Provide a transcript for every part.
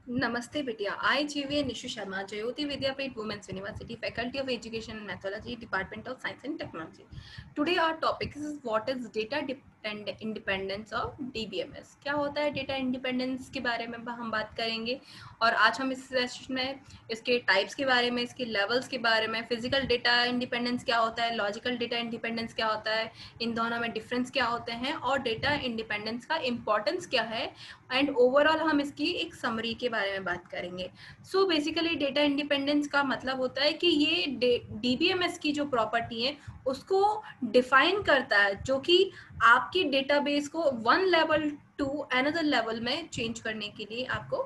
Namaste, Bitya. I, GV Nishu Sharma, Jayoti Vidyapeeth Women's University, Faculty of Education and Methodology, Department of Science and Technology. Today our topic is what is data independence of DBMS. क्या होता है data independence के बारे में हम बात करेंगे और आज हम इस सेशन में इसके टाइप्स के बारे में, इसके लेवल्स के बारे में, फिजिकल डेटा इंडिपेंडेंस क्या होता है, लॉजिकल डेटा इंडिपेंडेंस क्या होता है, इन दोनों में डिफरेंस क्या होते हैं और डेटा इंडिपेंडेंस का इम्पोर्टेंस क्या है एंड ओवरऑल हम इसकी एक समरी के बारे में बात करेंगे। सो बेसिकली डेटा इंडिपेंडेंस का मतलब होता है कि ये डीबीएमएस की जो प्रॉपर्टी है उसको डिफाइन करता है, जो कि आपकी डेटाबेस को one level to another level में चेंज करने के लिए आपको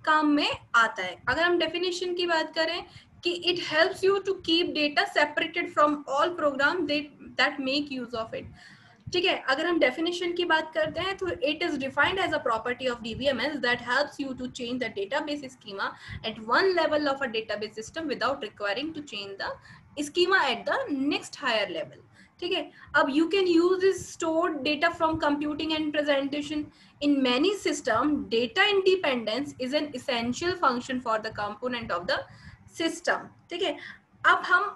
काम में आता है। अगर हम डेफिनेशन की बात करें कि it helps you to keep data separated from all program that make use of it. ठीक है, अगर हम डेफिनेशन की बात करते हैं तो it is defined as a property of DBMS that helps you to change the database schema at one level of a database system without requiring to change the schema at the next higher level. ठीक है, अब you can use this stored data from computing and presentation in many system. Data independence is an essential function for the component of the system. ठीक है, अब हम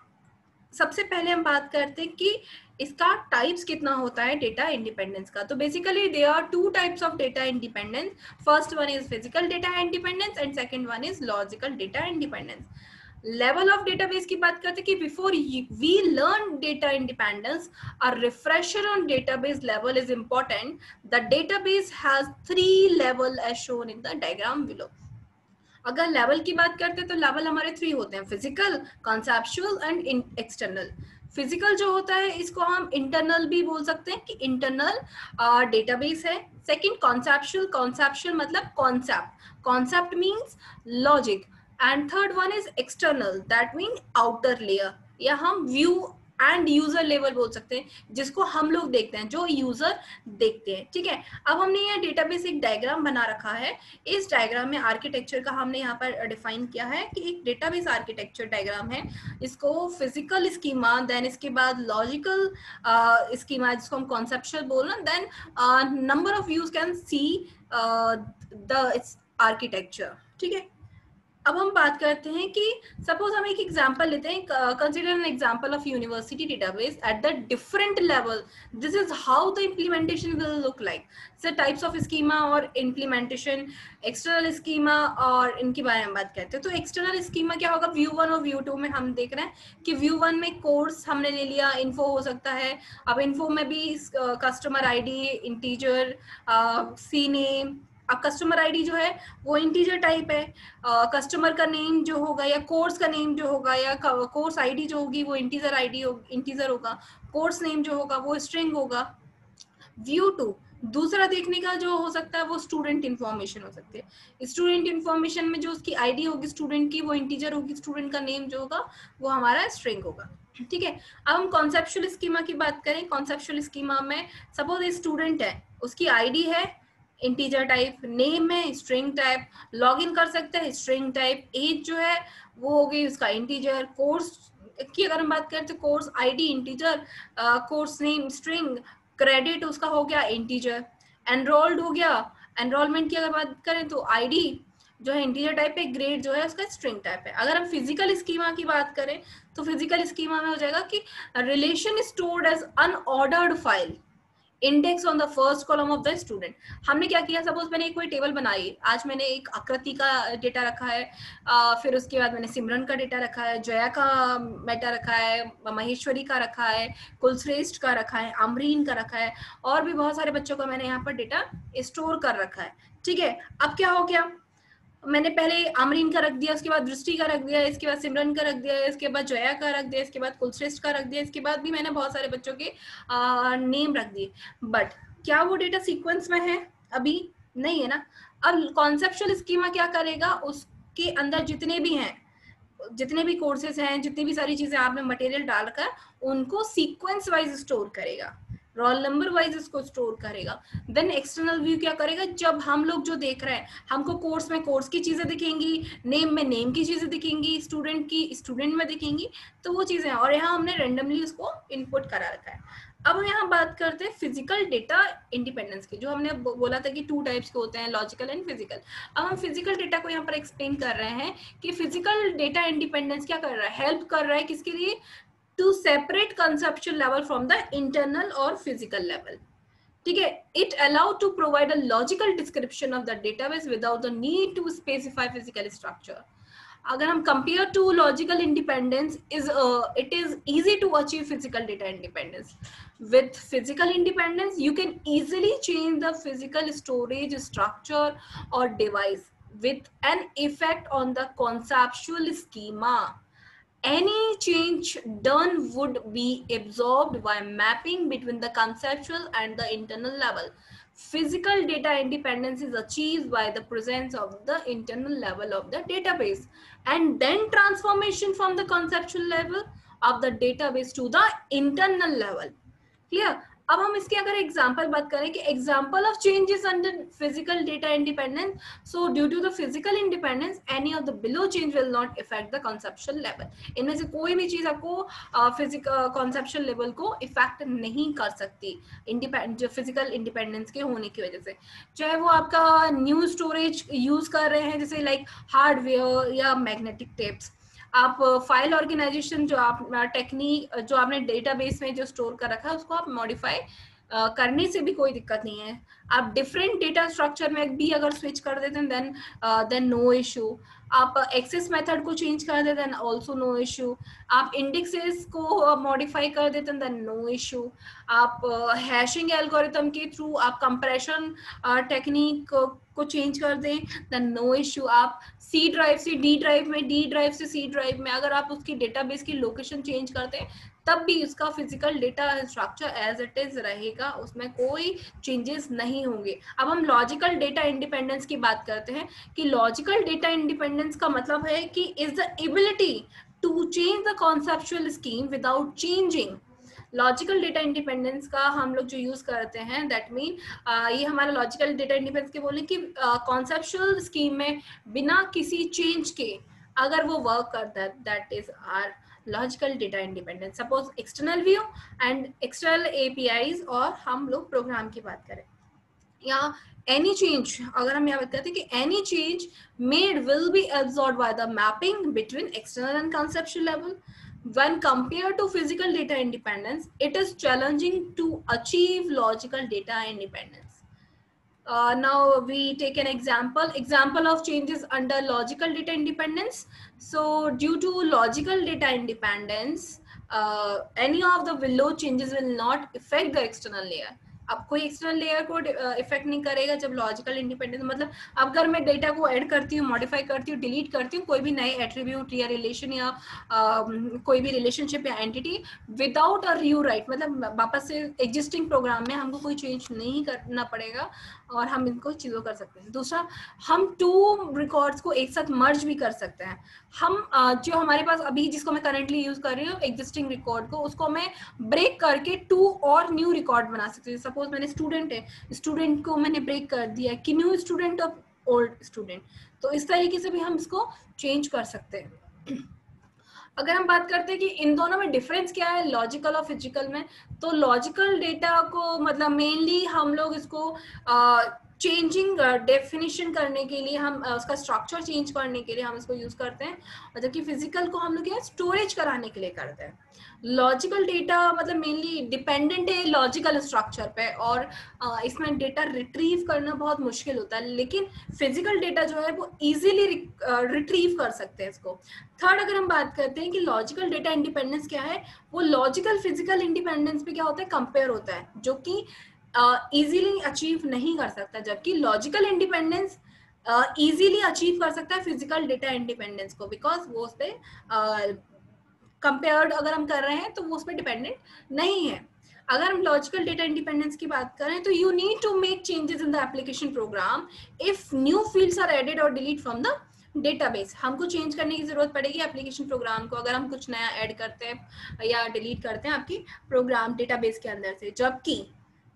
सबसे पहले हम बात करते हैं कि इसका टाइप्स कितना होता है डेटा इंडिपेंडेंस का। तो basically there are two types of data independence. First one is physical data independence and second one is logical data independence. Level of database की बात करते हैं कि before we learn data independence a refresher on database level is important. The database has 3 level as shown in the diagram below. अगर level की बात करते हैं तो लेवल हमारे 3 होते हैं, physical, conceptual and external. Physical जो होता है इसको हम इंटरनल भी बोल सकते हैं कि इंटरनल डेटाबेस है। सेकंड कॉन्सेप्चुअल, कॉन्सेप्चुअल मतलब concept, concept means logic. And third one is external, that mean outer layer, या हम व्यू एंड यूजर लेवल बोल सकते हैं, जिसको हम लोग देखते हैं, जो यूजर देखते हैं। ठीक है, अब हमने ये डेटाबेस एक डायग्राम बना रखा है। इस डायग्राम में आर्किटेक्चर का हमने यहाँ पर डिफाइन किया है कि एक डेटाबेस आर्किटेक्चर डायग्राम है। इसको फिजिकल स्कीमा, देन इसके बाद लॉजिकल स्कीमा जिसको हम कॉन्सेप्चुअल बोल रहे हैं, then number of views can see the architecture. ठीक है, अब हम बात करते हैं कि सपोज हम एक एग्जांपल लेते हैं, consider an example of university database at the different level. This is how the implementation will look like. So types of schema और इम्प्लीमेंटेशन, एक्सटर्नल स्कीमा और इनके बारे में बात करते हैं। तो एक्सटर्नल स्कीमा क्या होगा, व्यू 1 और व्यू 2 में हम देख रहे हैं कि व्यू 1 में कोर्स हमने ले लिया, इन्फो हो सकता है। अब इन्फो में भी customer ID, integer, C name. अब कस्टमर आईडी जो है वो इंटीजर टाइप है, कस्टमर का नेम जो होगा या कोर्स का नेम जो होगा या कोर्स आईडी जो होगी वो इंटीजर आईडी इंटीजर होगा, कोर्स नेम जो होगा वो स्ट्रिंग होगा। व्यू 2 दूसरा देखने का जो हो सकता है वो स्टूडेंट इन्फॉर्मेशन हो सकती है। स्टूडेंट इन्फॉर्मेशन में जो उसकी आईडी होगी स्टूडेंट की वो इंटीजर होगी, स्टूडेंट का नेम जो होगा वो हमारा स्ट्रिंग होगा। ठीक है, अब हम कॉन्सेप्चुअल स्कीमा की बात करें। कॉन्सेप्चुअल स्कीमा में सपोज स्टूडेंट है, उसकी आईडी है इंटीजर टाइप, नेम है स्ट्रिंग टाइप, लॉगिन कर सकते हैं स्ट्रिंग टाइप, एज जो है वो हो गई उसका इंटीजर, कोर्स की अगर हम बात करें तो course ID integer, course name string, credit उसका हो गया इंटीजर, एनरोल्ड हो गया, एनरोलमेंट की अगर बात करें तो आईडी जो है इंटीजर टाइप है, ग्रेड जो है उसका स्ट्रिंग टाइप है। अगर हम फिजिकल स्कीमा की बात करें तो फिजिकल स्कीमा में हो जाएगा कि relation stored as unordered file, index on the first column of the student. हमने क्या किया, सपोज मैंने कोई टेबल बनाई, आज मैंने एक आकृति का डेटा रखा है, फिर उसके बाद मैंने सिमरन का डेटा रखा है, जया का डेटा रखा है, महेश्वरी का रखा है, कुलश्रेष्ठ का रखा है, अमरीन का रखा है, और भी बहुत सारे बच्चों का मैंने यहाँ पर डेटा स्टोर कर रखा है। ठीक है, अब क्या हो गया, मैंने पहले आमरीन का रख दिया, उसके बाद दृष्टि का रख दिया, इसके बाद सिमरन का रख दिया, इसके बाद जया का रख दिया, इसके बाद कुलश्रेष्ठ का रख दिया, इसके बाद भी मैंने बहुत सारे बच्चों के नेम रख दिए। बट क्या वो डेटा सीक्वेंस में है? अभी नहीं है ना। अब कॉन्सेप्चुअल स्कीमा क्या करेगा, उसके अंदर जितने भी हैं, जितने भी कोर्सेज हैं, जितनी भी सारी चीजें आपने मटेरियल डाल कर उनको सीक्वेंस वाइज स्टोर करेगा, रोल नंबर वाइज इसको स्टोर करेगा। देन एक्सटर्नल व्यू क्या करेगा, जब हम लोग जो देख रहे हैं हमको कोर्स में कोर्स की चीजें दिखेंगी, नेम में नेम की चीजें दिखेंगी, स्टूडेंट की स्टूडेंट में दिखेंगी, तो वो चीजें, और यहाँ हमने रेंडमली उसको इनपुट करा रखा है। अब हम यहाँ बात करते हैं फिजिकल डेटा इंडिपेंडेंस की, जो हमने बोला था कि 2 टाइप्स के होते हैं, लॉजिकल एंड फिजिकल। अब हम फिजिकल डेटा को यहाँ पर एक्सप्लेन कर रहे हैं कि फिजिकल डेटा इंडिपेंडेंस क्या कर रहा है, हेल्प कर रहा है किसके लिए, to separate conceptual level from the internal और फिजिकल लेवल। ठीक है, it allow to provide a logical description of the database without the need to specify physical structure. अगर हम compare to logical independence, is it is easy to achieve physical data independence. With physical independence, you can easily change the physical storage structure or device with an effect on the conceptual schema. Any change done would be absorbed by mapping between the conceptual and the internal level. Physical data independence is achieved by the presence of the internal level of the database and then transformation from the conceptual level of the database to the internal level. Clear. अब हम इसके अगर example बात करें कि example of changes under physical data independence, so due to the physical independence any of the below change will not affect the conceptual level. इनमें से कोई भी चीज आपको फिजिकल कॉन्सेप्चुअल लेवल को इफेक्ट नहीं कर सकती जो फिजिकल इंडिपेंडेंस के होने की वजह से, चाहे वो आपका न्यू स्टोरेज यूज कर रहे हैं जैसे लाइक हार्डवेयर या मैग्नेटिक टेप्स। आप फाइल ऑर्गेनाइजेशन जो आप टेक्निक जो आपने डेटाबेस में जो स्टोर कर रखा है उसको आप मॉडिफाई करने से भी कोई दिक्कत नहीं है। आप डिफरेंट डेटा स्ट्रक्चर में भी अगर स्विच कर देते हैं देन नो इशू। आप एक्सेस मेथड को चेंज कर देते हैं ऑल्सो नो इशू। आप इंडेक्सेस को मॉडिफाई कर देते हैं देन नो इशू। आप हैशिंग एल्गोरिथम के थ्रू आप कंप्रेशन टेक्निक को चेंज कर दें देन नो इशू। आप सी ड्राइव से डी ड्राइव में, डी ड्राइव से सी ड्राइव में अगर आप उसकी डेटाबेस की लोकेशन चेंज करते हैं तब भी उसका physical data structure as it is रहेगा, उसमें कोई चेंजेस नहीं होंगे। अब हम लॉजिकल डेटा इंडिपेंडेंस की बात करते हैं कि लॉजिकल डेटा इंडिपेंडेंस का मतलब है कि is the ability to change the conceptual scheme without changing. Logical data independence का हम लोग जो यूज करते हैं दैट मीन ये हमारा लॉजिकल डेटा इंडिपेंडेंस के बोले कि कॉन्सेप्चुअल स्कीम में बिना किसी चेंज के अगर वो वर्क करता है that is our logical data independence. Suppose external view and external APIs, और हम लोग प्रोग्राम की बात करें या एनी चेंज, अगर हम यहाँ बात करते हैं कि any change made will be absorbed by the mapping between external and conceptual level. When compared to physical data independence, it is challenging to achieve logical data independence. Now we take an example of changes under logical data independence. So due to logical data independence, any of the below changes will not affect the external layer. अब कोई external layer को affect नहीं करेगा जब logical independence, मतलब अब अगर मैं डेटा को ऐड करती हूँ, मॉडिफाई करती हूँ, डिलीट करती हूँ, कोई भी नए एट्रीब्यूट या रिलेशन या कोई भी रिलेशनशिप या एंटिटी विदाउट अ रीयू राइट, मतलब वापस से एग्जिस्टिंग प्रोग्राम में हमको कोई चेंज नहीं करना पड़ेगा और हम इनको चीज़ों कर सकते हैं। दूसरा, हम 2 रिकॉर्ड्स को एक साथ मर्ज भी कर सकते हैं। हम जो हमारे पास अभी जिसको मैं करेंटली यूज कर रही हूँ एग्जिस्टिंग रिकॉर्ड को, उसको मैं ब्रेक करके 2 और न्यू रिकॉर्ड बना सकती हूँ। सपोज मैंने स्टूडेंट है, स्टूडेंट को मैंने ब्रेक कर दिया कि new student of old student, तो इस तरीके से भी हम इसको चेंज कर सकते हैं। अगर हम बात करते हैं कि इन दोनों में डिफरेंस क्या है लॉजिकल और फिजिकल में, तो लॉजिकल डेटा को मतलब मेनली हम लोग इसको चेंजिंग डेफिनेशन करने के लिए, हम उसका स्ट्रक्चर चेंज करने के लिए हम इसको यूज करते हैं, और जबकि फिजिकल को हम लोग क्या स्टोरेज कराने के लिए करते हैं। लॉजिकल डेटा मतलब मेनली डिपेंडेंट है लॉजिकल स्ट्रक्चर पे, और इसमें डेटा रिट्रीव करना बहुत मुश्किल होता है, लेकिन फिजिकल डेटा जो है वो इजीली रिट्रीव कर सकते हैं इसको। थर्ड, अगर हम बात करते हैं कि लॉजिकल डेटा इंडिपेंडेंस क्या है, वो लॉजिकल फिजिकल इंडिपेंडेंस पे क्या होता है, कंपेयर होता है, जो कि इजीली अचीव नहीं कर सकता, जबकि लॉजिकल इंडिपेंडेंस इजीली अचीव कर सकता है फिजिकल डेटा इंडिपेंडेंस को, बिकॉज वो उस पर कंपेयर्ड अगर हम कर रहे हैं तो वो उस पर डिपेंडेंट नहीं है। अगर हम लॉजिकल डेटा इंडिपेंडेंस की बात करें तो you need to make changes in the application program if new fields are added और डिलीट फ्रॉम द डेटाबेस। हमको चेंज करने की जरूरत पड़ेगी एप्लीकेशन प्रोग्राम को अगर हम कुछ नया ऐड करते हैं या डिलीट करते हैं आपकी प्रोग्राम डेटाबेस के अंदर से।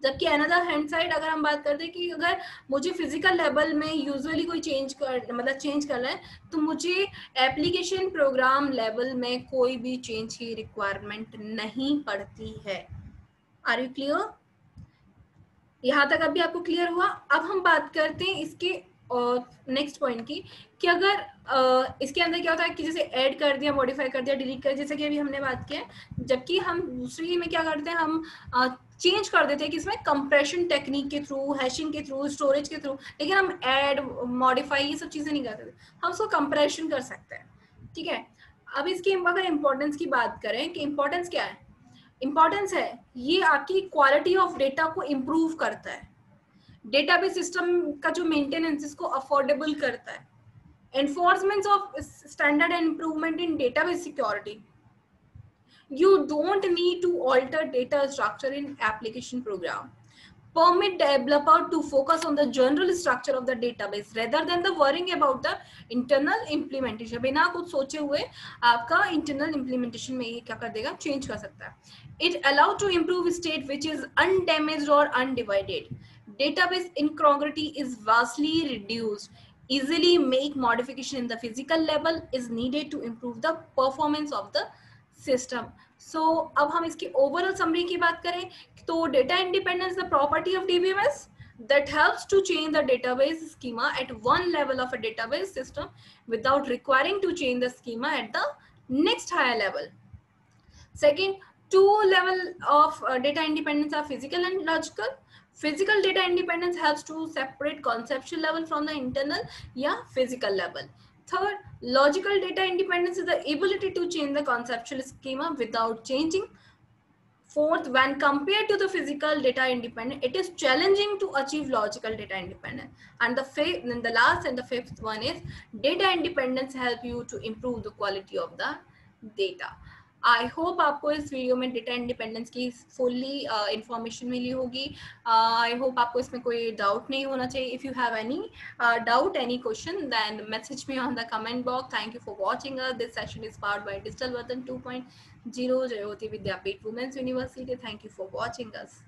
जबकि अनदर हैंड साइड अगर हम बात करते हैं कि अगर मुझे फिजिकल लेवल में यूजुअली कोई चेंज करना है तो मुझे एप्लीकेशन प्रोग्राम लेवल में कोई भी चेंज की रिक्वायरमेंट नहीं पड़ती है। Are you clear? यहाँ तक अभी आपको क्लियर हुआ? अब हम बात करते हैं इसके नेक्स्ट पॉइंट की, कि अगर इसके अंदर क्या होता है कि जैसे ऐड कर दिया, मॉडिफाई कर दिया, डिलीट कर दिया, जैसे कि अभी हमने बात किया है, जबकि हम दूसरी में क्या करते हैं, हम चेंज कर देते हैं कि इसमें कंप्रेशन टेक्निक के थ्रू, हैशिंग के थ्रू, स्टोरेज के थ्रू, लेकिन हम ऐड, मॉडिफाई ये सब चीज़ें नहीं करते, हम उसको कंप्रेशन कर सकते हैं, ठीक है। अब इसकी अगर इम्पोर्टेंस की बात करें कि इम्पोर्टेंस क्या है, इम्पोर्टेंस है ये आपकी क्वालिटी ऑफ डेटा को इम्प्रूव करता है, डेटाबेस सिस्टम का जो मेंटेनेंस इसको अफोर्डेबल करता है, enforcement of standard and improvement in database security. You don't need to alter data structure in application program. Permit developer to focus on the general structure of the database rather than the worrying about the internal implementation. बिना कुछ सोचे हुए आपका internal implementation में ये क्या कर देगा, change कर सकता है. It allows to improve state which is undamaged or undivided. Database incongruity is vastly reduced. Easily make modification in the physical level is needed to improve the performance of the system. So अब हम इसकी overall summary की बात करें तो data independence the property of DBMS that helps to change the database schema at one level of a database system without requiring to change the schema at the next higher level. Second, two level of data independence are physical and logical. Physical data independence helps to separate conceptual level from the internal physical level. Third, logical data independence is the ability to change the conceptual schema without changing. Fourth, when compared to the physical data independence, it is challenging to achieve logical data independence. And the last and the fifth one is data independence help you to improve the quality of the data. I hope आपको इस video में data independence की fully information मिली होगी. I hope आपको इसमें कोई doubt नहीं होना चाहिए. If you have any doubt, any question, then message me on the comment box. Thank you for watching us. This session is powered by digital Vartan 2.0 Jyoti Vidyapeeth women's university. Thank you for watching us.